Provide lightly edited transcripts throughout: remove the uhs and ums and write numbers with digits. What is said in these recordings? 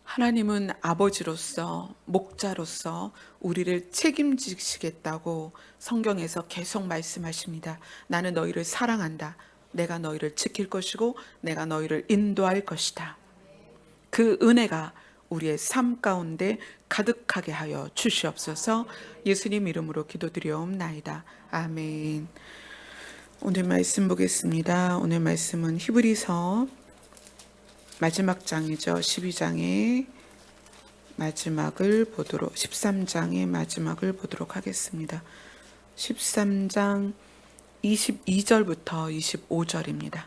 하나님은 아버지로서, 목자로서 우리를 책임지시겠다고 성경에서 계속 말씀하십니다. 나는 너희를 사랑한다. 내가 너희를 지킬 것이고 내가 너희를 인도할 것이다. 그 은혜가 우리의 삶 가운데 가득하게 하여 주시옵소서. 예수님 이름으로 기도드리옵나이다. 아멘. 오늘 말씀 보겠습니다. 오늘 말씀은 히브리서 마지막 장이죠. 12장의 마지막을 보도록 13장의 마지막을 보도록 하겠습니다. 13장 22절부터 25절입니다.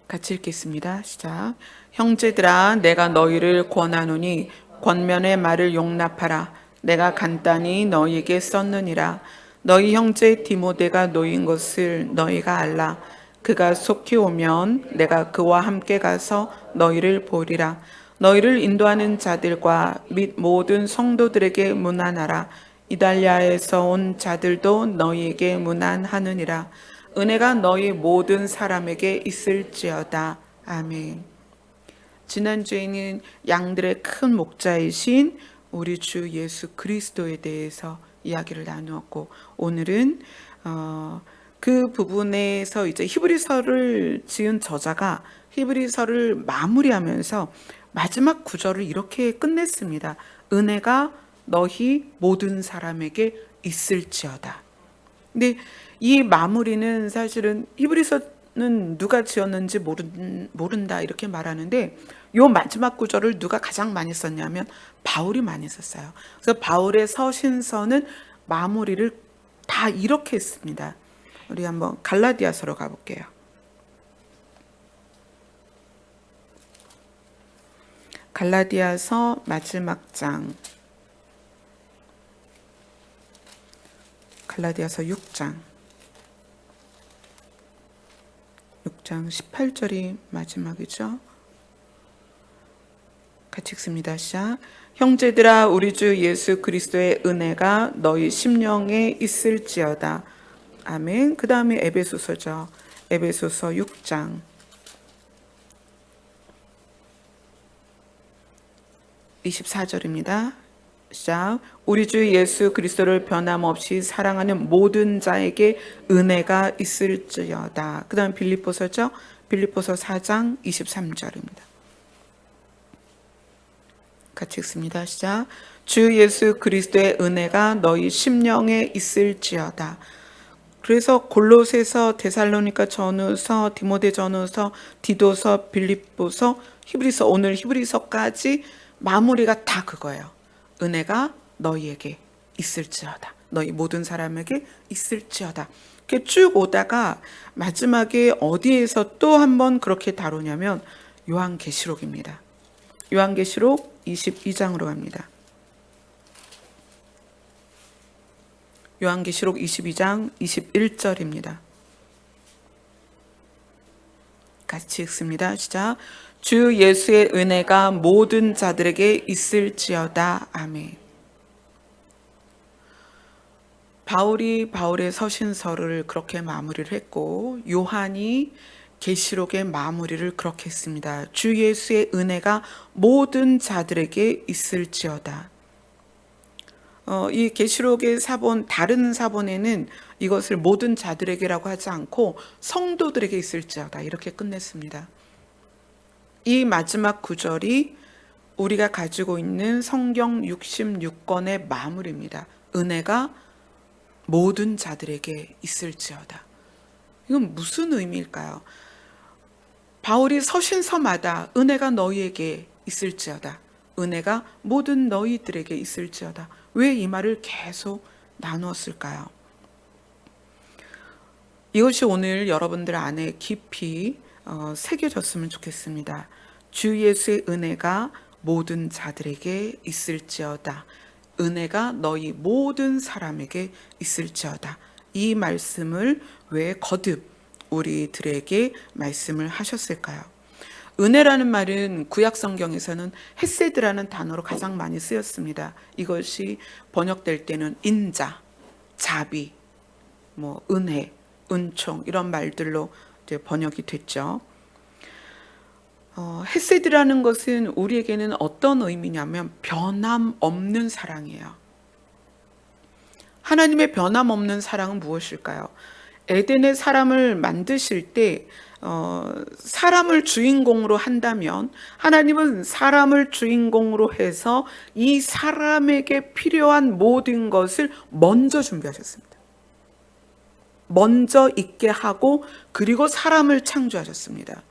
같이 읽겠습니다. 시작. 형제들아 내가 너희를 권하노니 권면의 말을 용납하라. 내가 간단히 너희에게 썼느니라. 너희 형제 디모데가 놓인 것을 너희가 알라. 그가 속히 오면 내가 그와 함께 가서 너희를 보리라. 너희를 인도하는 자들과 및 모든 성도들에게 문안하라. 이달리아에서 온 자들도 너희에게 문안하느니라. 은혜가 너희 모든 사람에게 있을지어다. 아멘. 지난주에는 양들의 큰 목자이신 우리 주 예수 그리스도에 대해서 이야기를 나누었고, 오늘은 그 부분에서 이제 히브리서를 지은 저자가 히브리서를 마무리하면서 마지막 구절을 이렇게 끝냈습니다. 은혜가 너희 모든 사람에게 있을지어다. 근데 이 마무리는 사실은 히브리서는 누가 지었는지 모른다 이렇게 말하는데, 요 마지막 구절을 누가 가장 많이 썼냐면 바울이 많이 썼어요. 그래서 바울의 서신서는 마무리를 다 이렇게 했습니다. 우리 한번 갈라디아서로 가볼게요. 갈라디아서 마지막 장, 갈라디아서 6장 18절이 마지막이죠. 같이 읽습니다. 시작. 형제들아 우리 주 예수 그리스도의 은혜가 너희 심령에 있을지어다. 아멘. 그 다음에 에베소서죠. 에베소서 6장 24절입니다. 시작. 우리 주 예수 그리스도를 변함없이 사랑하는 모든 자에게 은혜가 있을지어다. 그 다음 빌립보서죠. 빌립보서 4장 23절입니다. 같이 읽습니다. 시작. 주 예수 그리스도의 은혜가 너희 심령에 있을지어다. 그래서 골로새서, 데살로니가 전후서, 디모데 전후서, 디도서, 빌립보서, 히브리서, 오늘 히브리서까지 마무리가 다 그거예요. 은혜가 너희에게 있을지어다. 너희 모든 사람에게 있을지어다. 이렇게 쭉 오다가 마지막에 어디에서 또 한 번 그렇게 다루냐면 요한계시록입니다. 요한계시록 22장으로 갑니다. 요한계시록 22장 21절입니다. 같이 읽습니다. 시작. 주 예수의 은혜가 모든 자들에게 있을지어다. 아멘. 바울이 바울의 서신서를 그렇게 마무리를 했고, 요한이 계시록의 마무리를 그렇게 했습니다. 주 예수의 은혜가 모든 자들에게 있을지어다. 이 계시록의 사본, 다른 사본에는 이것을 모든 자들에게라고 하지 않고 성도들에게 있을지어다 이렇게 끝냈습니다. 이 마지막 구절이 우리가 가지고 있는 성경 66권의 마무리입니다. 은혜가 모든 자들에게 있을지어다. 이건 무슨 의미일까요? 바울이 서신서마다 은혜가 너희에게 있을지어다. 은혜가 모든 너희들에게 있을지어다. 왜 이 말을 계속 나누었을까요? 이것이 오늘 여러분들 안에 깊이 새겨졌으면 좋겠습니다. 주 예수의 은혜가 모든 자들에게 있을지어다. 은혜가 너희 모든 사람에게 있을지어다. 이 말씀을 왜 거듭 우리들에게 말씀을 하셨을까요? 은혜라는 말은 구약 성경에서는 헤세드라는 단어로 가장 많이 쓰였습니다. 이것이 번역될 때는 인자, 자비, 은혜, 은총 이런 말들로 이제 번역이 됐죠. 헤세드라는 것은 우리에게는 어떤 의미냐면 변함없는 사랑이에요. 하나님의 변함없는 사랑은 무엇일까요? 에덴의 사람을 만드실 때 사람을 주인공으로 한다면 하나님은 사람을 주인공으로 해서 이 사람에게 필요한 모든 것을 먼저 준비하셨습니다. 먼저 있게 하고 그리고 사람을 창조하셨습니다.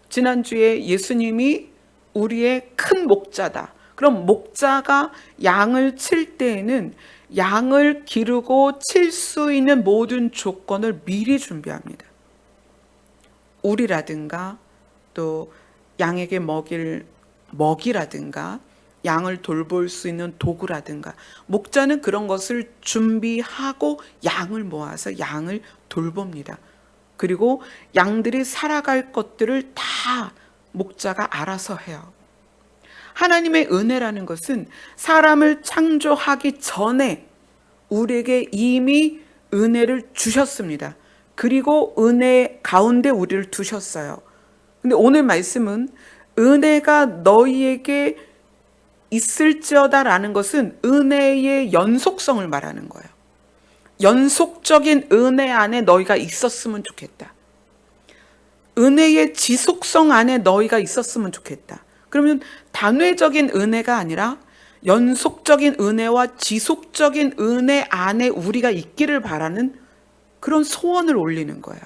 지난주에 예수님이 우리의 큰 목자다. 그럼 목자가 양을 칠 때에는 양을 기르고 칠 수 있는 모든 조건을 미리 준비합니다. 우리라든가 또 양에게 먹일 먹이라든가 양을 돌볼 수 있는 도구라든가 목자는 그런 것을 준비하고 양을 모아서 양을 돌봅니다. 그리고 양들이 살아갈 것들을 다 목자가 알아서 해요. 하나님의 은혜라는 것은 사람을 창조하기 전에 우리에게 이미 은혜를 주셨습니다. 그리고 은혜 가운데 우리를 두셨어요. 근데 오늘 말씀은 은혜가 너희에게 있을지어다라는 것은 은혜의 연속성을 말하는 거예요. 연속적인 은혜 안에 너희가 있었으면 좋겠다. 은혜의 지속성 안에 너희가 있었으면 좋겠다. 그러면 단회적인 은혜가 아니라 연속적인 은혜와 지속적인 은혜 안에 우리가 있기를 바라는 그런 소원을 올리는 거예요.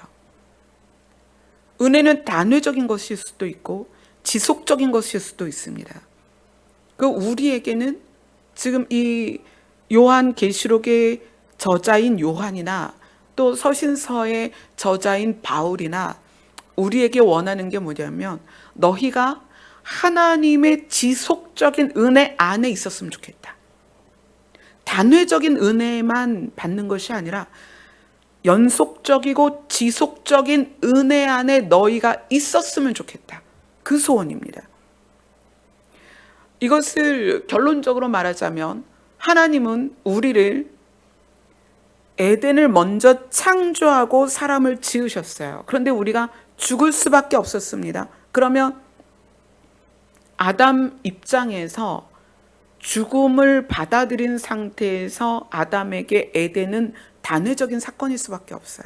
은혜는 단회적인 것일 수도 있고 지속적인 것일 수도 있습니다. 그 우리에게는 지금 이 요한계시록의 저자인 요한이나 또 서신서의 저자인 바울이나 우리에게 원하는 게 뭐냐면 너희가 하나님의 지속적인 은혜 안에 있었으면 좋겠다. 단회적인 은혜만 받는 것이 아니라 연속적이고 지속적인 은혜 안에 너희가 있었으면 좋겠다. 그 소원입니다. 이것을 결론적으로 말하자면 하나님은 우리를 에덴을 먼저 창조하고 사람을 지으셨어요. 그런데 우리가 죽을 수밖에 없었습니다. 그러면 아담 입장에서 죽음을 받아들인 상태에서 아담에게 에덴은 단회적인 사건일 수밖에 없어요.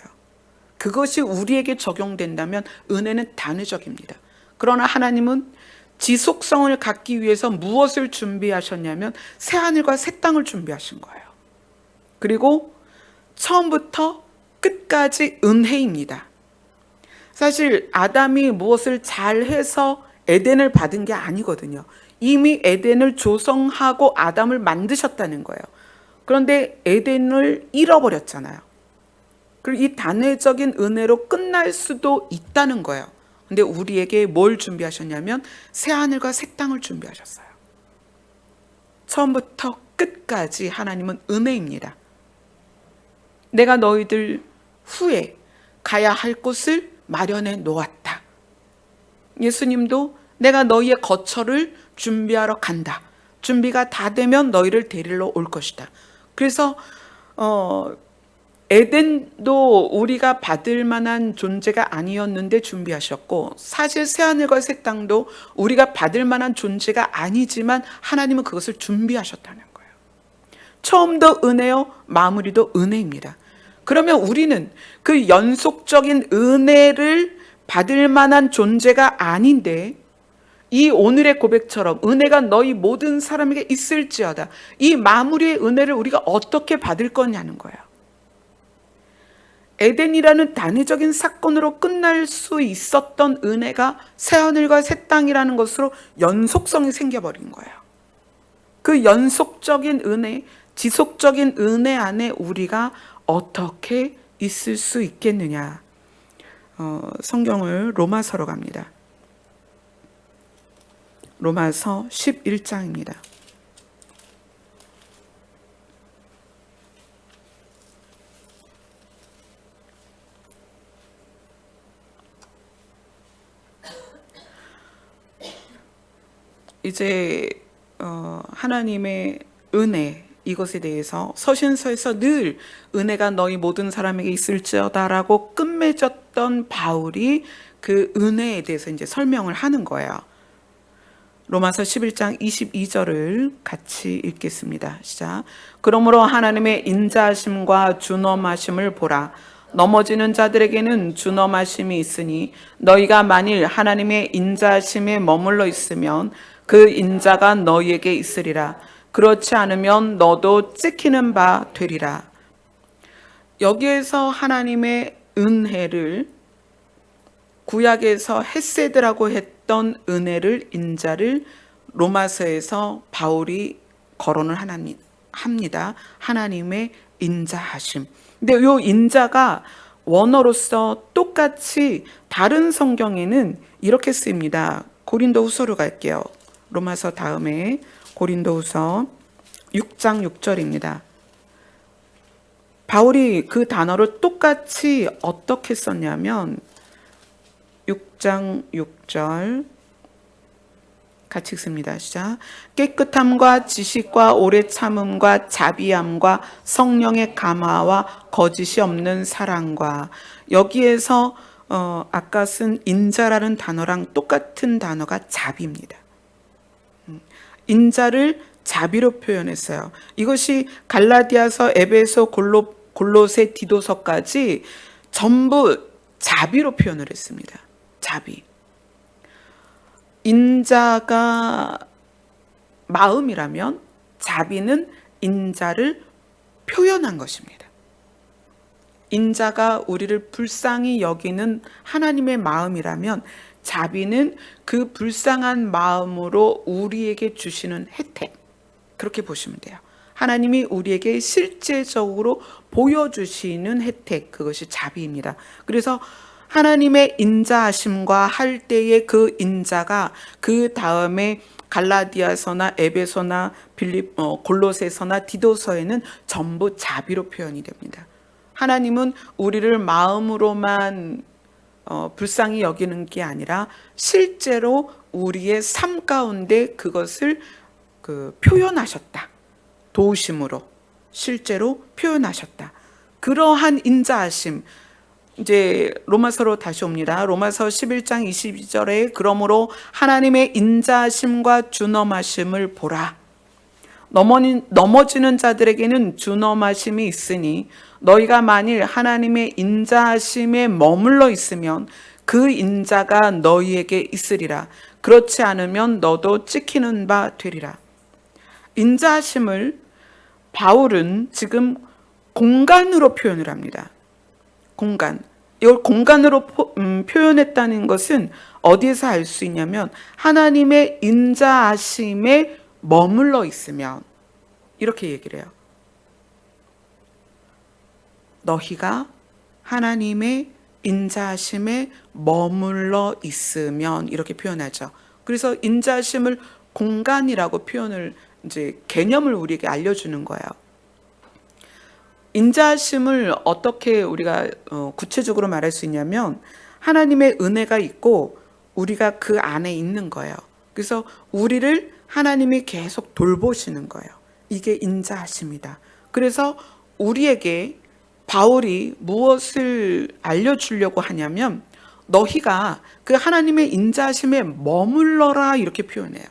그것이 우리에게 적용된다면 은혜는 단회적입니다. 그러나 하나님은 지속성을 갖기 위해서 무엇을 준비하셨냐면 새하늘과 새 땅을 준비하신 거예요. 그리고 처음부터 끝까지 은혜입니다. 사실 아담이 무엇을 잘해서 에덴을 받은 게 아니거든요. 이미 에덴을 조성하고 아담을 만드셨다는 거예요. 그런데 에덴을 잃어버렸잖아요. 그리고 이 단회적인 은혜로 끝날 수도 있다는 거예요. 근데 우리에게 뭘 준비하셨냐면 새하늘과 새 땅을 준비하셨어요. 처음부터 끝까지 하나님은 은혜입니다. 내가 너희들 후에 가야 할 곳을 마련해 놓았다. 예수님도 내가 너희의 거처를 준비하러 간다. 준비가 다 되면 너희를 데리러 올 것이다. 그래서 에덴도 우리가 받을 만한 존재가 아니었는데 준비하셨고 사실 새하늘과 새 땅도 우리가 받을 만한 존재가 아니지만 하나님은 그것을 준비하셨다는 거예요. 처음도 은혜요, 마무리도 은혜입니다. 그러면 우리는 그 연속적인 은혜를 받을 만한 존재가 아닌데 이 오늘의 고백처럼 은혜가 너희 모든 사람에게 있을지어다. 이 마무리의 은혜를 우리가 어떻게 받을 거냐는 거예요. 에덴이라는 단회적인 사건으로 끝날 수 있었던 은혜가 새하늘과 새 땅이라는 것으로 연속성이 생겨버린 거예요. 그 연속적인 은혜, 지속적인 은혜 안에 우리가 어떻게 있을 수 있겠느냐. 성경을 로마서로 갑니다. 로마서 11장입니다. 이제 하나님의 은혜 이것에 대해서 서신서에서 늘 은혜가 너희 모든 사람에게 있을지어다라고 끝맺었던 바울이 그 은혜에 대해서 이제 설명을 하는 거예요. 로마서 11장 22절을 같이 읽겠습니다. 시작. 그러므로 하나님의 인자하심과 준엄하심을 보라. 넘어지는 자들에게는 준엄하심이 있으니 너희가 만일 하나님의 인자하심에 머물러 있으면 그 인자가 너희에게 있으리라. 그렇지 않으면 너도 찍히는 바 되리라. 여기에서 하나님의 은혜를, 구약에서 헤세드라고 했던 은혜를, 인자를 로마서에서 바울이 거론을 합니다. 하나님의 인자하심. 근데 이 인자가 원어로서 똑같이 다른 성경에는 이렇게 쓰입니다. 고린도후서로 갈게요. 로마서 다음에 고린도후서 6장 6절입니다. 바울이 그 단어를 똑같이 어떻게 썼냐면 6장 6절 같이 읽습니다. 시작. 깨끗함과 지식과 오래 참음과 자비함과 성령의 감화와 거짓이 없는 사랑과, 여기에서 아까 쓴 인자라는 단어랑 똑같은 단어가 자비입니다. 인자를 자비로 표현했어요. 이것이 갈라디아서, 에베소, 골로새, 디도서까지 전부 자비로 표현을 했습니다. 자비. 인자가 마음이라면 자비는 인자를 표현한 것입니다. 인자가 우리를 불쌍히 여기는 하나님의 마음이라면 자비는 그 불쌍한 마음으로 우리에게 주시는 혜택, 그렇게 보시면 돼요. 하나님이 우리에게 실제적으로 보여주시는 혜택, 그것이 자비입니다. 그래서 하나님의 인자하심과 할 때의 그 인자가 그 다음에 갈라디아서나 에베소나 골로새서나 디도서에는 전부 자비로 표현이 됩니다. 하나님은 우리를 마음으로만 불쌍히 여기는 게 아니라 실제로 우리의 삶 가운데 그것을 표현하셨다. 도우심으로 실제로 표현하셨다. 그러한 인자하심, 이제 로마서로 다시 옵니다. 로마서 11장 22절에 그러므로 하나님의 인자하심과 준엄하심을 보라. 넘어지는 자들에게는 준엄하심이 있으니 너희가 만일 하나님의 인자하심에 머물러 있으면 그 인자가 너희에게 있으리라. 그렇지 않으면 너도 찍히는 바 되리라. 인자하심을 바울은 지금 공간으로 표현을 합니다. 공간. 이걸 공간으로 표현했다는 것은 어디에서 알 수 있냐면 하나님의 인자하심에 머물러 있으면, 이렇게 얘기를 해요. 너희가 하나님의 인자하심에 머물러 있으면, 이렇게 표현하죠. 그래서 인자하심을 공간이라고 표현을, 이제 개념을 우리에게 알려주는 거예요. 인자하심을 어떻게 우리가 구체적으로 말할 수 있냐면 하나님의 은혜가 있고 우리가 그 안에 있는 거예요. 그래서 우리를 하나님이 계속 돌보시는 거예요. 이게 인자하심이다. 그래서 우리에게 바울이 무엇을 알려주려고 하냐면 너희가 그 하나님의 인자하심에 머물러라, 이렇게 표현해요.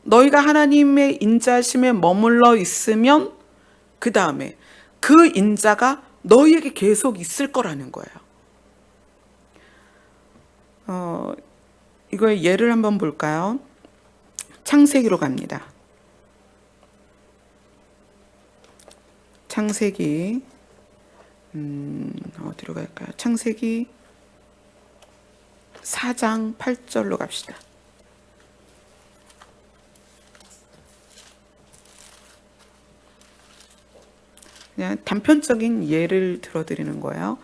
너희가 하나님의 인자하심에 머물러 있으면 그 다음에 그 인자가 너희에게 계속 있을 거라는 거예요. 이거의 예를 한번 볼까요? 창세기로 갑니다. 창세기 어디로 갈까요? 창세기 4장 8절로 갑시다. 그냥 단편적인 예를 들어드리는 거예요.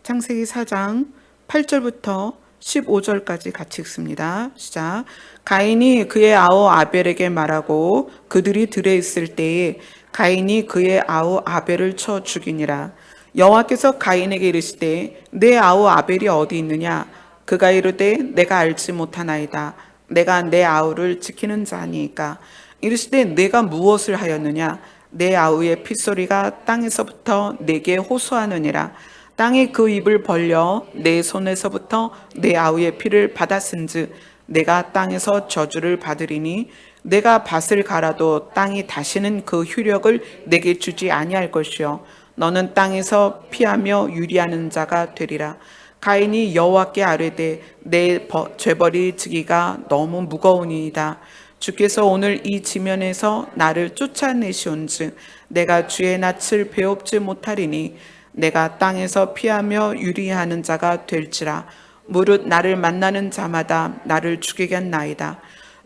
창세기 4장 8절부터 15절까지 같이 읽습니다. 시작. 가인이 그의 아우 아벨에게 말하고 그들이 들에 있을 때에 가인이 그의 아우 아벨을 쳐 죽이니라. 여호와께서 가인에게 이르시되 내 아우 아벨이 어디 있느냐? 그가 이르되 내가 알지 못하나이다. 내가 내 아우를 지키는 자니까. 이르시되 내가 무엇을 하였느냐? 내 아우의 핏소리가 땅에서부터 내게 호소하느니라. 땅이 그 입을 벌려 내 손에서부터 내 아우의 피를 받았은즉 내가 땅에서 저주를 받으리니 내가 밭을 갈아도 땅이 다시는 그 효력을 내게 주지 아니할 것이요 너는 땅에서 피하며 유리하는 자가 되리라. 가인이 여호와께 아뢰되 내 죄벌이 지기가 너무 무거우니이다. 주께서 오늘 이 지면에서 나를 쫓아내시온즉 내가 주의 낯을 배웁지 못하리니 내가 땅에서 피하며 유리하는 자가 될지라. 무릇 나를 만나는 자마다 나를 죽이겠나이다.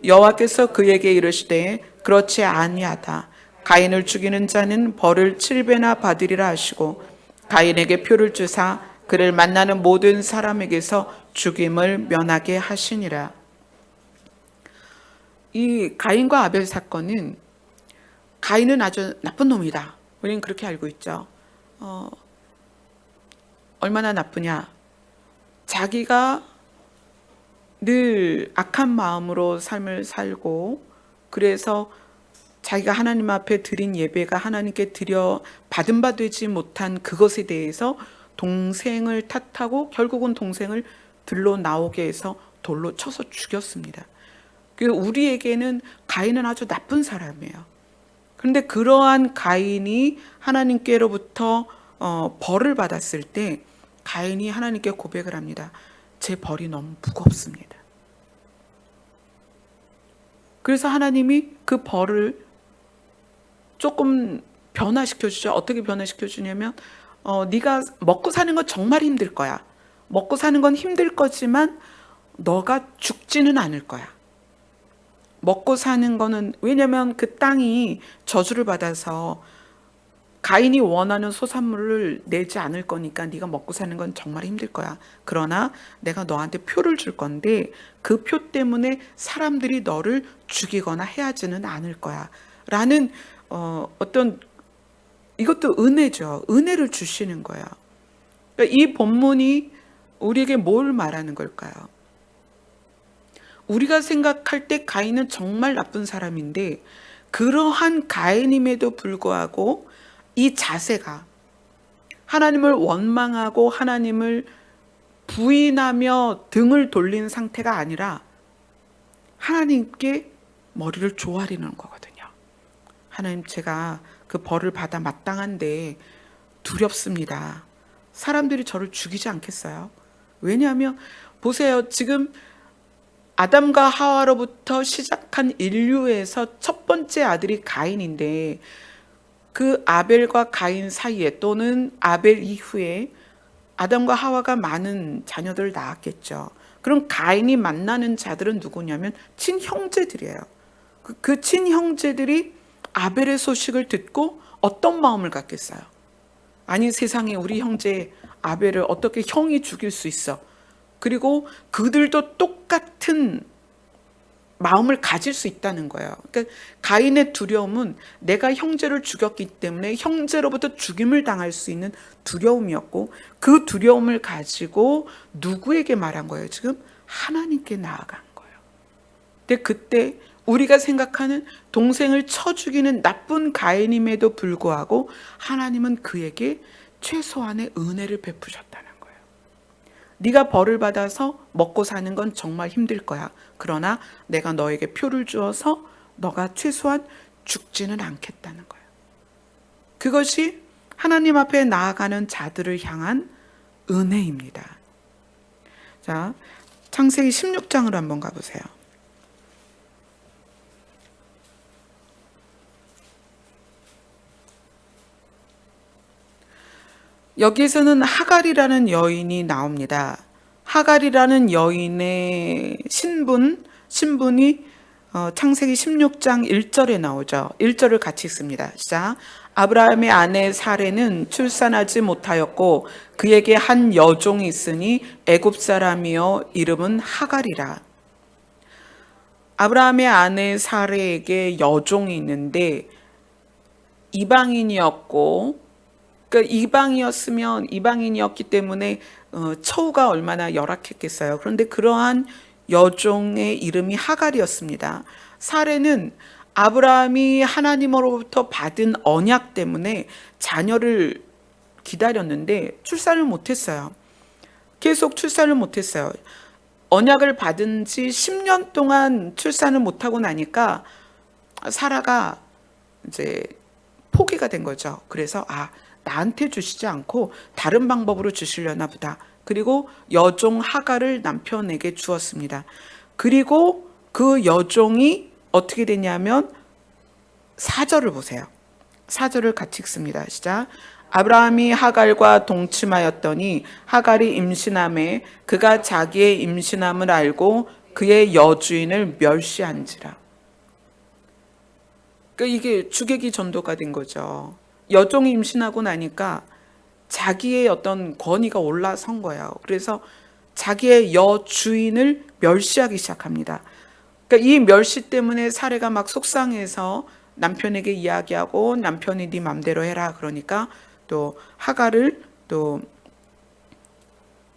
여호와께서 그에게 이르시되 그렇지 아니하다. 가인을 죽이는 자는 벌을 7배나 받으리라 하시고 가인에게 표를 주사 그를 만나는 모든 사람에게서 죽임을 면하게 하시니라. 이 가인과 아벨 사건은 가인은 아주 나쁜 놈이다. 우리는 그렇게 알고 있죠. 얼마나 나쁘냐. 자기가 늘 악한 마음으로 삶을 살고 그래서 자기가 하나님 앞에 드린 예배가 하나님께 드려 받은 바 되지 못한 그것에 대해서 동생을 탓하고 결국은 동생을 들러 나오게 해서 돌로 쳐서 죽였습니다. 우리에게는 가인은 아주 나쁜 사람이에요. 그런데 그러한 가인이 하나님께로부터 벌을 받았을 때 가인이 하나님께 고백을 합니다. 제 벌이 너무 무겁습니다. 그래서 하나님이 그 벌을 조금 변화시켜 주죠. 어떻게 변화시켜 주냐면 네가 먹고 사는 건 정말 힘들 거야. 먹고 사는 건 힘들 거지만 너가 죽지는 않을 거야. 먹고 사는 거는 왜냐면 그 땅이 저주를 받아서 가인이 원하는 소산물을 내지 않을 거니까 네가 먹고 사는 건 정말 힘들 거야. 그러나 내가 너한테 표를 줄 건데 그 표 때문에 사람들이 너를 죽이거나 해하지는 않을 거야. 라는 어떤 이것도 은혜죠. 은혜를 주시는 거야. 그러니까 이 본문이 우리에게 뭘 말하는 걸까요? 우리가 생각할 때 가인은 정말 나쁜 사람인데 그러한 가인임에도 불구하고 이 자세가 하나님을 원망하고 하나님을 부인하며 등을 돌린 상태가 아니라 하나님께 머리를 조아리는 거거든요. 하나님, 제가 그 벌을 받아 마땅한데 두렵습니다. 사람들이 저를 죽이지 않겠어요? 왜냐하면 보세요. 지금 아담과 하와로부터 시작한 인류에서 첫 번째 아들이 가인인데 그 아벨과 가인 사이에 또는 아벨 이후에 아담과 하와가 많은 자녀들을 낳았겠죠. 그럼 가인이 만나는 자들은 누구냐면 친형제들이에요. 그 친형제들이 아벨의 소식을 듣고 어떤 마음을 갖겠어요? 아니, 세상에 우리 형제 아벨을 어떻게 형이 죽일 수 있어? 그리고 그들도 똑같은 마음을 가질 수 있다는 거예요. 그러니까 가인의 두려움은 내가 형제를 죽였기 때문에 형제로부터 죽임을 당할 수 있는 두려움이었고 그 두려움을 가지고 누구에게 말한 거예요? 지금 하나님께 나아간 거예요. 근데 그때 우리가 생각하는 동생을 쳐 죽이는 나쁜 가인임에도 불구하고 하나님은 그에게 최소한의 은혜를 베푸셨다는 거예요. 네가 벌을 받아서 먹고 사는 건 정말 힘들 거야. 그러나 내가 너에게 표를 주어서 너가 최소한 죽지는 않겠다는 거예요. 그것이 하나님 앞에 나아가는 자들을 향한 은혜입니다. 자, 창세기 16장으로 한번 가보세요. 여기에서는 하갈이라는 여인이 나옵니다. 하갈이라는 여인의 신분이 창세기 16장 1절에 나오죠. 1절을 같이 읽습니다. 시작. 아브라함의 아내 사레는 출산하지 못하였고 그에게 한 여종이 있으니 애굽 사람이요 이름은 하갈이라. 아브라함의 아내 사레에게 여종이 있는데 이방인이었고, 그러니까 이방인이었기 때문에 처우가 얼마나 열악했겠어요. 그런데 그러한 여종의 이름이 하갈이었습니다. 사레는 아브라함이 하나님으로부터 받은 언약 때문에 자녀를 기다렸는데 출산을 못했어요. 계속 출산을 못했어요. 언약을 받은 지 10년 동안 출산을 못하고 나니까 사라가 이제 포기가 된 거죠. 그래서 나한테 주시지 않고 다른 방법으로 주시려나 보다. 그리고 여종 하갈을 남편에게 주었습니다. 그리고 그 여종이 어떻게 되냐면 4절을 보세요. 4절을 같이 읽습니다. 시작. 아브라함이 하갈과 동침하였더니 하갈이 임신함에 그가 자기의 임신함을 알고 그의 여주인을 멸시한지라. 그러니까 이게 주객이 전도가 된 거죠. 여종이 임신하고 나니까 자기의 어떤 권위가 올라선 거예요. 그래서 자기의 여주인을 멸시하기 시작합니다. 그러니까 이 멸시 때문에 사례가 막 속상해서 남편에게 이야기하고 남편이 네 맘대로 해라 그러니까 또 하갈을 또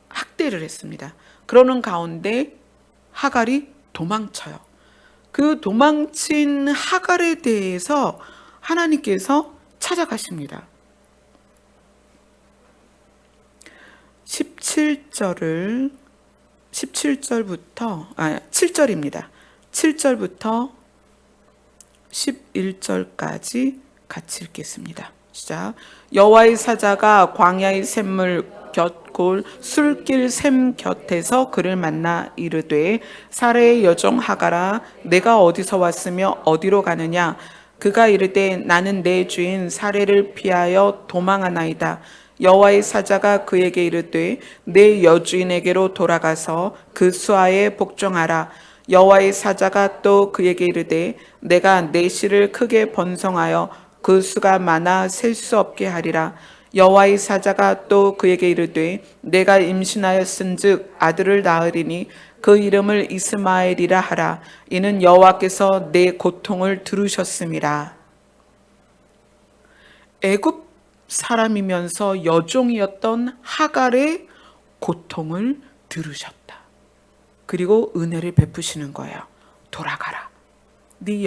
학대를 했습니다. 그러는 가운데 하갈이 도망쳐요. 그 도망친 하갈에 대해서 하나님께서 찾아가십니다. 7절부터 7절부터 11절까지 같이 읽겠습니다. 시작. 여호와의 사자가 광야의 샘물 곁골 술길 샘 곁에서 그를 만나 이르되 사레의 여종 하갈아 내가 어디서 왔으며 어디로 가느냐. 그가 이르되 나는 내 주인 사레를 피하여 도망하나이다. 여호와의 사자가 그에게 이르되 내 여주인에게로 돌아가서 그 수하에 복종하라. 여호와의 사자가 또 그에게 이르되 내가 내 씨를 크게 번성하여 그 수가 많아 셀 수 없게 하리라. 여호와의 사자가 또 그에게 이르되 내가 임신하였은즉 아들을 낳으리니 그 이름을 이스마엘이라 하라. 이는 여호와께서 내 고통을 들으셨음이라. 애굽 사람이면서 여종이었던 하갈의 고통을 들으셨다. 그리고 은혜를 베푸시는 거예요. 돌아가라. 네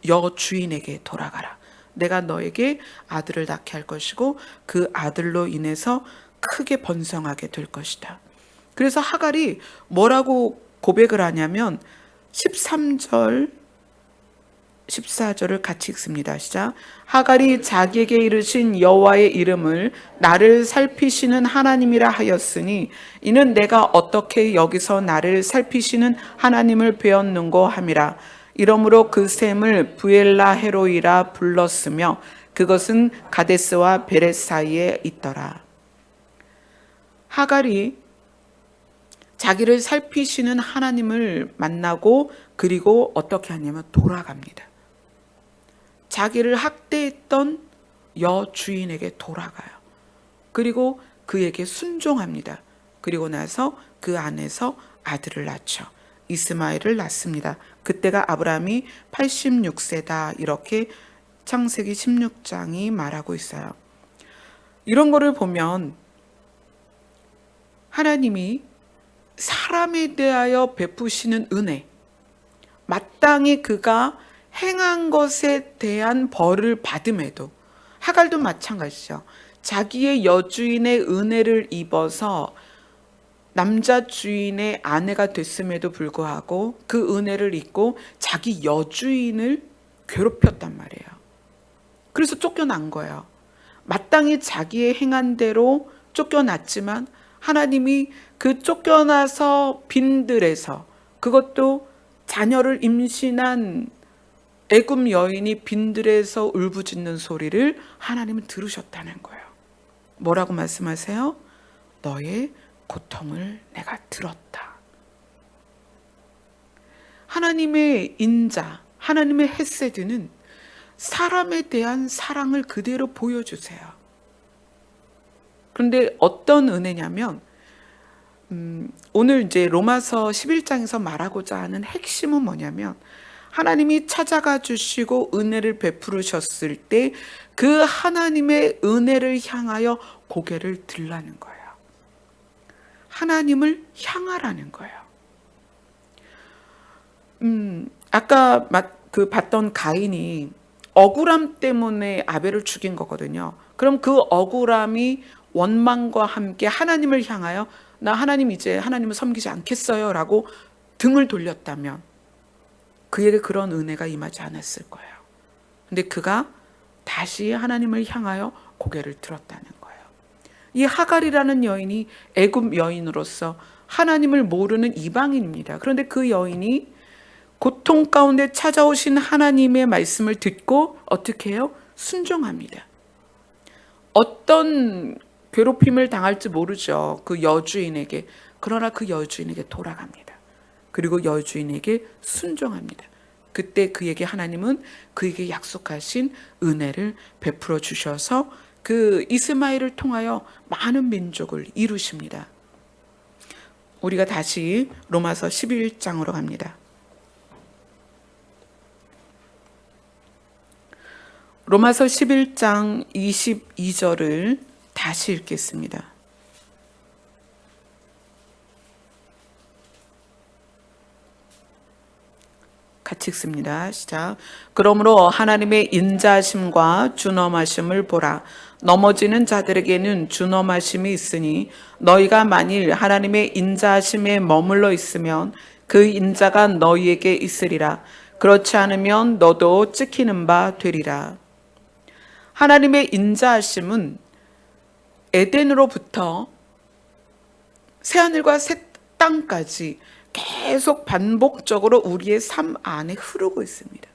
여주인에게 돌아가라. 내가 너에게 아들을 낳게 할 것이고 그 아들로 인해서 크게 번성하게 될 것이다. 그래서 하갈이 뭐라고 고백을 하냐면 13절 14절을 같이 읽습니다. 시작. 하갈이 자기에게 이르신 여호와의 이름을 나를 살피시는 하나님이라 하였으니 이는 내가 어떻게 여기서 나를 살피시는 하나님을 배웠는고 함이라. 이러므로 그 샘을 부엘라 헤로이라 불렀으며 그것은 가데스와 베렛 사이에 있더라. 하갈이 자기를 살피시는 하나님을 만나고 그리고 어떻게 하냐면 돌아갑니다. 자기를 학대했던 여주인에게 돌아가요. 그리고 그에게 순종합니다. 그리고 나서 그 안에서 아들을 낳죠. 이스마엘을 낳습니다. 그때가 아브라함이 86세다 이렇게 창세기 16장이 말하고 있어요. 이런 거를 보면 하나님이 사람에 대하여 베푸시는 은혜, 마땅히 그가 행한 것에 대한 벌을 받음에도 하갈도 마찬가지죠. 자기의 여주인의 은혜를 입어서 남자 주인의 아내가 됐음에도 불구하고 그 은혜를 입고 자기 여주인을 괴롭혔단 말이에요. 그래서 쫓겨난 거예요. 마땅히 자기의 행한 대로 쫓겨났지만 하나님이 그 쫓겨나서 빈들에서 그것도 자녀를 임신한 애굽 여인이 빈들에서 울부짖는 소리를 하나님은 들으셨다는 거예요. 뭐라고 말씀하세요? 너의 고통을 내가 들었다. 하나님의 인자, 하나님의 헤세드는 사람에 대한 사랑을 그대로 보여주세요. 그런데 어떤 은혜냐면 오늘 이제 로마서 11장에서 말하고자 하는 핵심은 뭐냐면 하나님이 찾아가 주시고 은혜를 베푸셨을 때 그 하나님의 은혜를 향하여 고개를 들라는 거예요. 하나님을 향하라는 거예요. 아까 봤던 가인이 억울함 때문에 아벨을 죽인 거거든요. 그럼 그 억울함이 원망과 함께 하나님을 향하여 나 하나님 이제 하나님을 섬기지 않겠어요 라고 등을 돌렸다면 그에게 그런 은혜가 임하지 않았을 거예요. 근데 그가 다시 하나님을 향하여 고개를 들었다는 거예요. 이 하갈이라는 여인이 애굽 여인으로서 하나님을 모르는 이방인입니다. 그런데 그 여인이 고통 가운데 찾아오신 하나님의 말씀을 듣고 어떻게 해요? 순종합니다. 어떤 괴롭힘을 당할지 모르죠. 그 여주인에게. 그러나 그 여주인에게 돌아갑니다. 그리고 여주인에게 순종합니다. 그때 그에게 하나님은 그에게 약속하신 은혜를 베풀어 주셔서 그 이스마엘을 통하여 많은 민족을 이루십니다. 우리가 다시 로마서 11장으로 갑니다. 로마서 11장 22절을 다시 읽겠습니다. 같이 읽습니다. 시작. 그러므로 하나님의 인자하심과 준엄하심을 보라. 넘어지는 자들에게는 준엄하심이 있으니 너희가 만일 하나님의 인자하심에 머물러 있으면 그 인자가 너희에게 있으리라. 그렇지 않으면 너도 찍히는 바 되리라. 하나님의 인자하심은 에덴으로부터 새하늘과 새 땅까지 계속 반복적으로 우리의 삶 안에 흐르고 있습니다.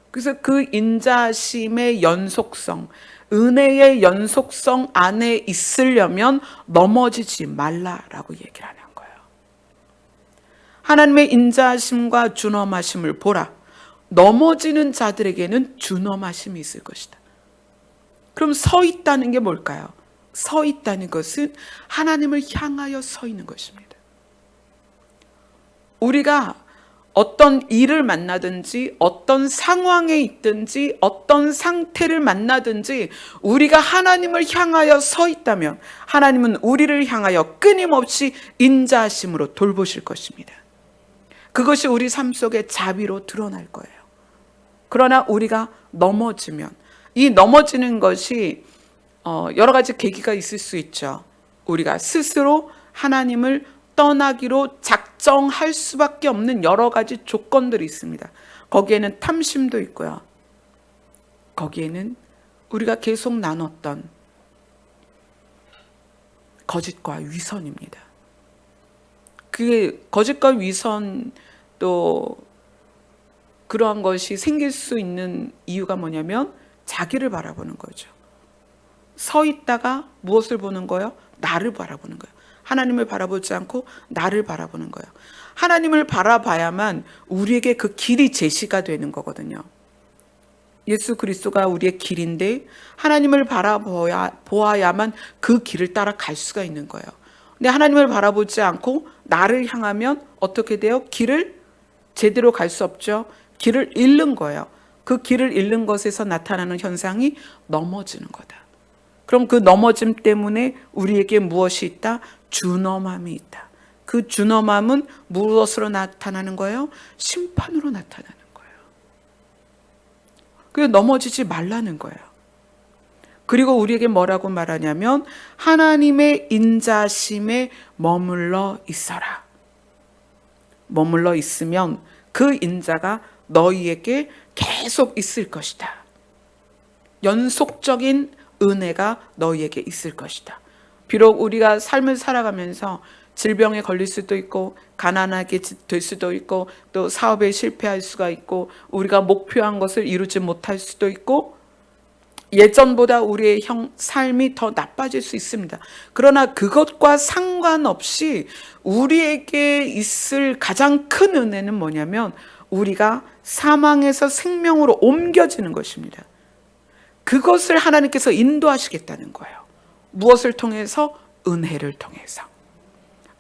그래서 그 인자심의 연속성, 은혜의 연속성 안에 있으려면 넘어지지 말라라고 얘기를 하는 거예요. 하나님의 인자심과 준엄하심을 보라. 넘어지는 자들에게는 준엄하심이 있을 것이다. 그럼 서 있다는 게 뭘까요? 서 있다는 것은 하나님을 향하여 서 있는 것입니다. 우리가 어떤 일을 만나든지 어떤 상황에 있든지 어떤 상태를 만나든지 우리가 하나님을 향하여 서 있다면 하나님은 우리를 향하여 끊임없이 인자하심으로 돌보실 것입니다. 그것이 우리 삶 속에 자비로 드러날 거예요. 그러나 우리가 넘어지면 이 넘어지는 것이 여러 가지 계기가 있을 수 있죠. 우리가 스스로 하나님을 떠나기로 작정할 수밖에 없는 여러 가지 조건들이 있습니다. 거기에는 탐심도 있고요. 거기에는 우리가 계속 나눴던 거짓과 위선입니다. 그게 거짓과 위선 또 그러한 것이 생길 수 있는 이유가 뭐냐면 자기를 바라보는 거죠. 서 있다가 무엇을 보는 거예요? 나를 바라보는 거예요. 하나님을 바라보지 않고 나를 바라보는 거예요. 하나님을 바라봐야만 우리에게 그 길이 제시가 되는 거거든요. 예수 그리스도가 우리의 길인데 하나님을 바라보아야만 그 길을 따라 갈 수가 있는 거예요. 근데 하나님을 바라보지 않고 나를 향하면 어떻게 돼요? 길을 제대로 갈 수 없죠. 길을 잃는 거예요. 그 길을 잃는 것에서 나타나는 현상이 넘어지는 거다. 그럼 그 넘어짐 때문에 우리에게 무엇이 있다? 준엄함이 있다. 그 준엄함은 무엇으로 나타나는 거예요? 심판으로 나타나는 거예요. 그래서 넘어지지 말라는 거예요. 그리고 우리에게 뭐라고 말하냐면 하나님의 인자심에 머물러 있어라. 머물러 있으면 그 인자가 너희에게 계속 있을 것이다. 연속적인 은혜가 너희에게 있을 것이다. 비록 우리가 삶을 살아가면서 질병에 걸릴 수도 있고 가난하게 될 수도 있고 또 사업에 실패할 수가 있고 우리가 목표한 것을 이루지 못할 수도 있고 예전보다 우리의 삶이 더 나빠질 수 있습니다. 그러나 그것과 상관없이 우리에게 있을 가장 큰 은혜는 뭐냐면 우리가 사망에서 생명으로 옮겨지는 것입니다. 그것을 하나님께서 인도하시겠다는 거예요. 무엇을 통해서? 은혜를 통해서.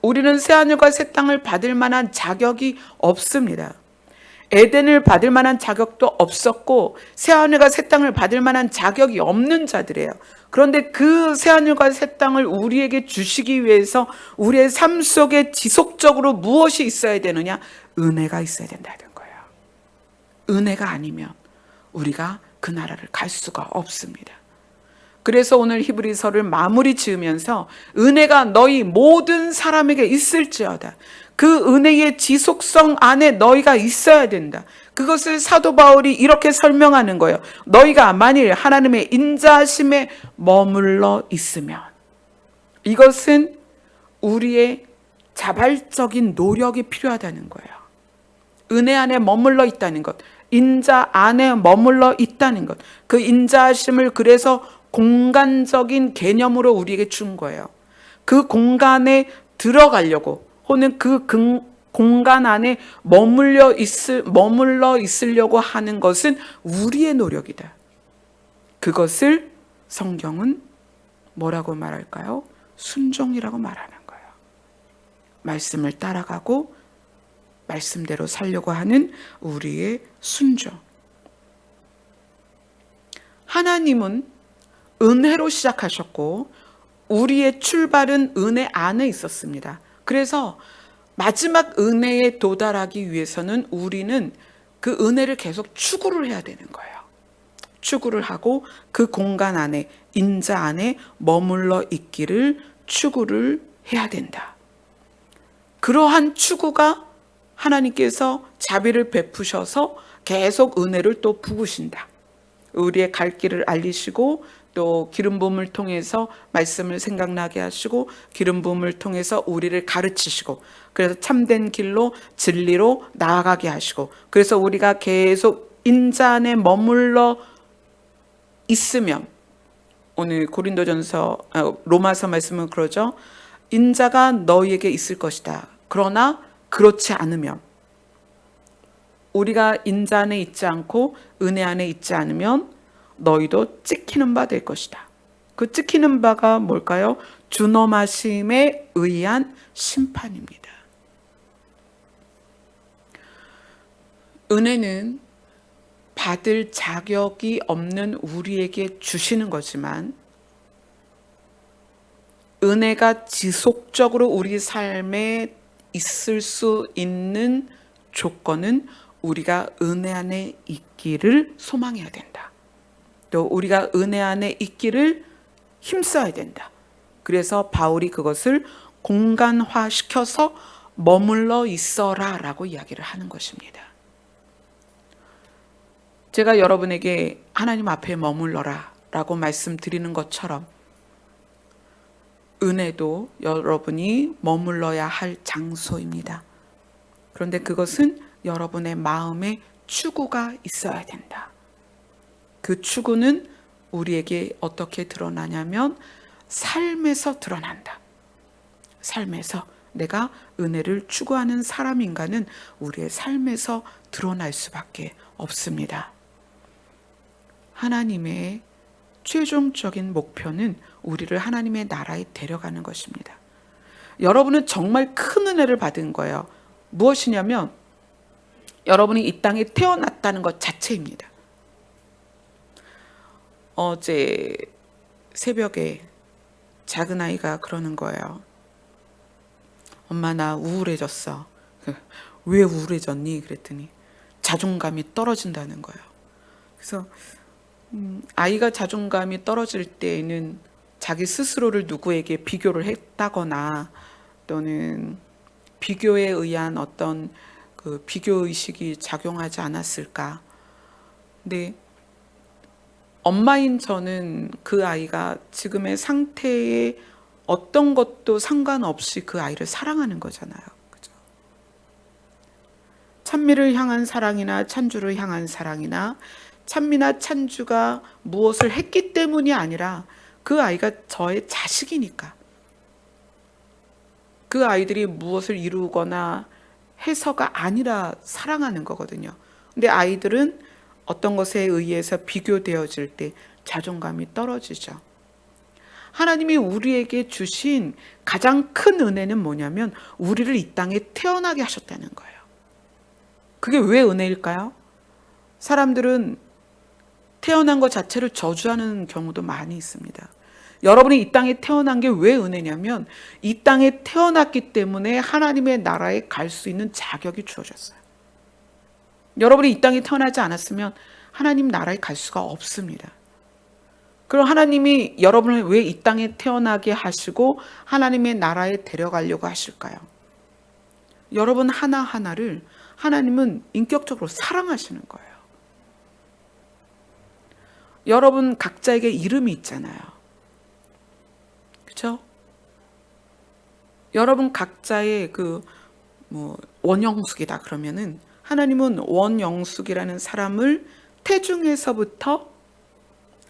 우리는 새하늘과 새 땅을 받을 만한 자격이 없습니다. 에덴을 받을 만한 자격도 없었고 새하늘과 새 땅을 받을 만한 자격이 없는 자들이에요. 그런데 그 새하늘과 새 땅을 우리에게 주시기 위해서 우리의 삶 속에 지속적으로 무엇이 있어야 되느냐? 은혜가 있어야 된다는 거예요. 은혜가 아니면 우리가 그 나라를 갈 수가 없습니다. 그래서 오늘 히브리서를 마무리 지으면서 은혜가 너희 모든 사람에게 있을지어다. 그 은혜의 지속성 안에 너희가 있어야 된다. 그것을 사도 바울이 이렇게 설명하는 거예요. 너희가 만일 하나님의 인자하심에 머물러 있으면, 이것은 우리의 자발적인 노력이 필요하다는 거예요. 은혜 안에 머물러 있다는 것, 인자 안에 머물러 있다는 것, 그 인자하심을 그래서 공간적인 개념으로 우리에게 준 거예요. 그 공간에 들어가려고, 혹은 그 공간 안에 머물러 있으려고 하는 것은 우리의 노력이다. 그것을 성경은 뭐라고 말할까요? 순종이라고 말하는 거예요. 말씀을 따라가고 말씀대로 살려고 하는 우리의 순종. 하나님은 은혜로 시작하셨고 우리의 출발은 은혜 안에 있었습니다. 그래서 마지막 은혜에 도달하기 위해서는 우리는 그 은혜를 계속 추구를 해야 되는 거예요. 추구를 하고 그 공간 안에, 인자 안에 머물러 있기를 추구를 해야 된다. 그러한 추구가 하나님께서 자비를 베푸셔서 계속 은혜를 또 부으신다. 우리의 갈 길을 알리시고 또 기름 부음을 통해서 말씀을 생각나게 하시고 기름 부음을 통해서 우리를 가르치시고 그래서 참된 길로 진리로 나아가게 하시고 그래서 우리가 계속 인자 안에 머물러 있으면 오늘 로마서 말씀은 그러죠. 인자가 너희에게 있을 것이다. 그러나 그렇지 않으면 우리가 인자 안에 있지 않고 은혜 안에 있지 않으면 너희도 찍히는 바 될 것이다. 그 찍히는 바가 뭘까요? 준엄하심에 의한 심판입니다. 은혜는 받을 자격이 없는 우리에게 주시는 거지만 은혜가 지속적으로 우리 삶에 있을 수 있는 조건은 우리가 은혜 안에 있기를 소망해야 된다. 또 우리가 은혜 안에 있기를 힘써야 된다. 그래서 바울이 그것을 공간화시켜서 머물러 있어라 라고 이야기를 하는 것입니다. 제가 여러분에게 하나님 앞에 머물러라 라고 말씀드리는 것처럼 은혜도 여러분이 머물러야 할 장소입니다. 그런데 그것은 여러분의 마음에 추구가 있어야 된다. 그 추구는 우리에게 어떻게 드러나냐면 삶에서 드러난다. 삶에서 내가 은혜를 추구하는 사람인가는 우리의 삶에서 드러날 수밖에 없습니다. 하나님의 최종적인 목표는 우리를 하나님의 나라에 데려가는 것입니다. 여러분은 정말 큰 은혜를 받은 거예요. 무엇이냐면 여러분이 이 땅에 태어났다는 것 자체입니다. 어제 새벽에 작은 아이가 그러는 거예요. 엄마 나 우울해졌어. 왜 우울해졌니? 그랬더니 자존감이 떨어진다는 거예요. 그래서 아이가 자존감이 떨어질 때에는 자기 스스로를 누구에게 비교를 했다거나 또는 비교에 의한 어떤 그 비교의식이 작용하지 않았을까. 근데 엄마인 저는 그 아이가 지금의 상태에 어떤 것도 상관없이 그 아이를 사랑하는 거잖아요. 그죠? 찬미를 향한 사랑이나 찬주를 향한 사랑이나 찬미나 찬주가 무엇을 했기 때문이 아니라 그 아이가 저의 자식이니까 그 아이들이 무엇을 이루거나 해서가 아니라 사랑하는 거거든요. 근데 아이들은 어떤 것에 의해서 비교되어질 때 자존감이 떨어지죠. 하나님이 우리에게 주신 가장 큰 은혜는 뭐냐면 우리를 이 땅에 태어나게 하셨다는 거예요. 그게 왜 은혜일까요? 사람들은 태어난 것 자체를 저주하는 경우도 많이 있습니다. 여러분이 이 땅에 태어난 게 왜 은혜냐면 이 땅에 태어났기 때문에 하나님의 나라에 갈 수 있는 자격이 주어졌어요. 여러분이 이 땅에 태어나지 않았으면 하나님 나라에 갈 수가 없습니다. 그럼 하나님이 여러분을 왜 이 땅에 태어나게 하시고 하나님의 나라에 데려가려고 하실까요? 여러분 하나하나를 하나님은 인격적으로 사랑하시는 거예요. 여러분 각자에게 이름이 있잖아요. 그렇죠? 여러분 각자의 원영숙이다 그러면은 하나님은 원영숙이라는 사람을 태중에서부터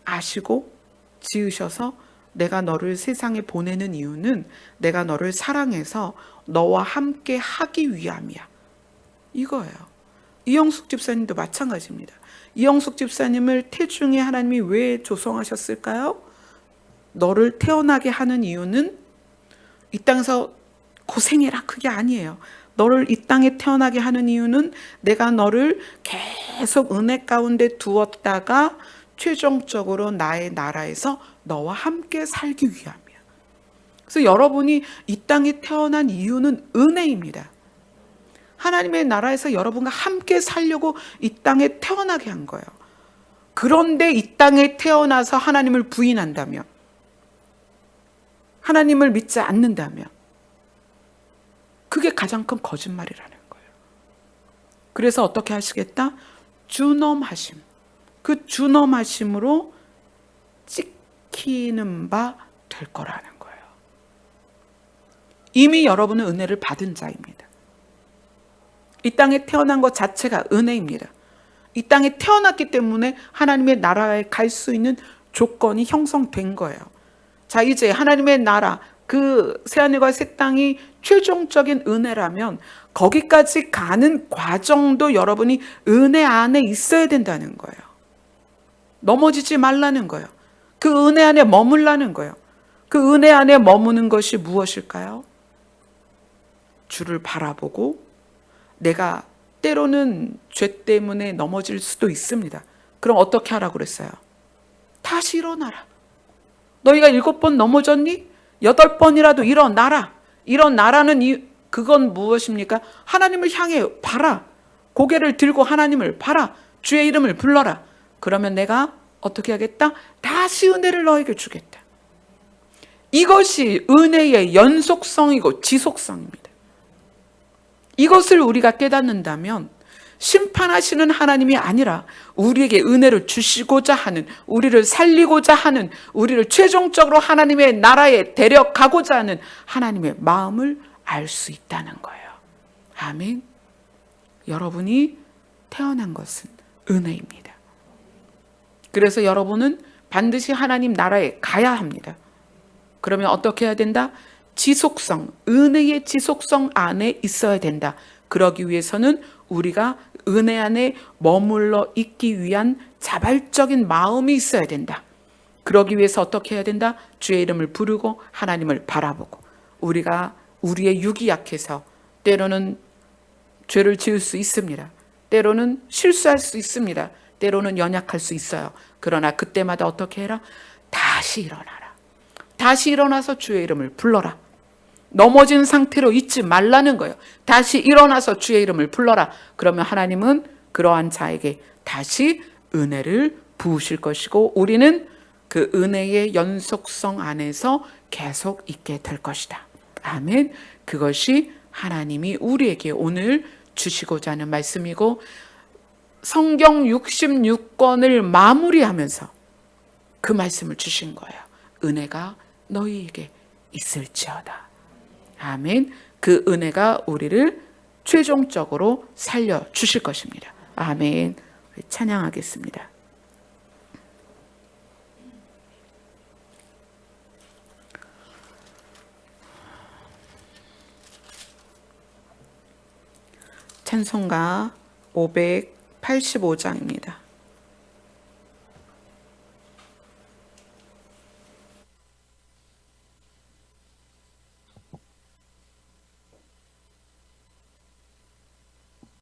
아시고 지으셔서 내가 너를 세상에 보내는 이유는 내가 너를 사랑해서 너와 함께 하기 위함이야. 이거예요. 이영숙 집사님도 마찬가지입니다. 이영숙 집사님을 태중에 하나님이 왜 조성하셨을까요? 너를 태어나게 하는 이유는 이 땅에서 고생해라 그게 아니에요. 너를 이 땅에 태어나게 하는 이유는 내가 너를 계속 은혜 가운데 두었다가 최종적으로 나의 나라에서 너와 함께 살기 위함이야. 그래서 여러분이 이 땅에 태어난 이유는 은혜입니다. 하나님의 나라에서 여러분과 함께 살려고 이 땅에 태어나게 한 거예요. 그런데 이 땅에 태어나서 하나님을 부인한다면, 하나님을 믿지 않는다면 그게 가장 큰 거짓말이라는 거예요. 그래서 어떻게 하시겠다? 준엄하심. 그 준엄하심으로 찍히는 바 될 거라는 거예요. 이미 여러분은 은혜를 받은 자입니다. 이 땅에 태어난 것 자체가 은혜입니다. 이 땅에 태어났기 때문에 하나님의 나라에 갈 수 있는 조건이 형성된 거예요. 자, 이제 하나님의 나라, 그 새하늘과 새 땅이 최종적인 은혜라면 거기까지 가는 과정도 여러분이 은혜 안에 있어야 된다는 거예요. 넘어지지 말라는 거예요. 그 은혜 안에 머물라는 거예요. 그 은혜 안에 머무는 것이 무엇일까요? 주를 바라보고 내가 때로는 죄 때문에 넘어질 수도 있습니다. 그럼 어떻게 하라고 그랬어요? 다시 일어나라. 너희가 7번 넘어졌니? 8번이라도 일어나라. 일어나라는 그건 무엇입니까? 하나님을 향해 봐라. 고개를 들고 하나님을 봐라. 주의 이름을 불러라. 그러면 내가 어떻게 하겠다? 다시 은혜를 너에게 주겠다. 이것이 은혜의 연속성이고 지속성입니다. 이것을 우리가 깨닫는다면 심판하시는 하나님이 아니라 우리에게 은혜를 주시고자 하는, 우리를 살리고자 하는, 우리를 최종적으로 하나님의 나라에 데려가고자 하는 하나님의 마음을 알 수 있다는 거예요. 아멘. 여러분이 태어난 것은 은혜입니다. 그래서 여러분은 반드시 하나님 나라에 가야 합니다. 그러면 어떻게 해야 된다? 지속성, 은혜의 지속성 안에 있어야 된다. 그러기 위해서는 우리가 은혜 안에 머물러 있기 위한 자발적인 마음이 있어야 된다. 그러기 위해서 어떻게 해야 된다? 주의 이름을 부르고 하나님을 바라보고, 우리가 우리의 육이 약해서 때로는 죄를 지을 수 있습니다. 때로는 실수할 수 있습니다. 때로는 연약할 수 있어요. 그러나 그때마다 어떻게 해라? 다시 일어나라. 다시 일어나서 주의 이름을 불러라. 넘어진 상태로 있지 말라는 거예요. 다시 일어나서 주의 이름을 불러라. 그러면 하나님은 그러한 자에게 다시 은혜를 부으실 것이고 우리는 그 은혜의 연속성 안에서 계속 있게 될 것이다. 아멘. 그것이 하나님이 우리에게 오늘 주시고자 하는 말씀이고, 성경 66권을 마무리하면서 그 말씀을 주신 거예요. 은혜가 너희에게 있을지어다. 아멘. 그 은혜가 우리를 최종적으로 살려주실 것입니다. 아멘. 찬양하겠습니다. 찬송가 585장입니다.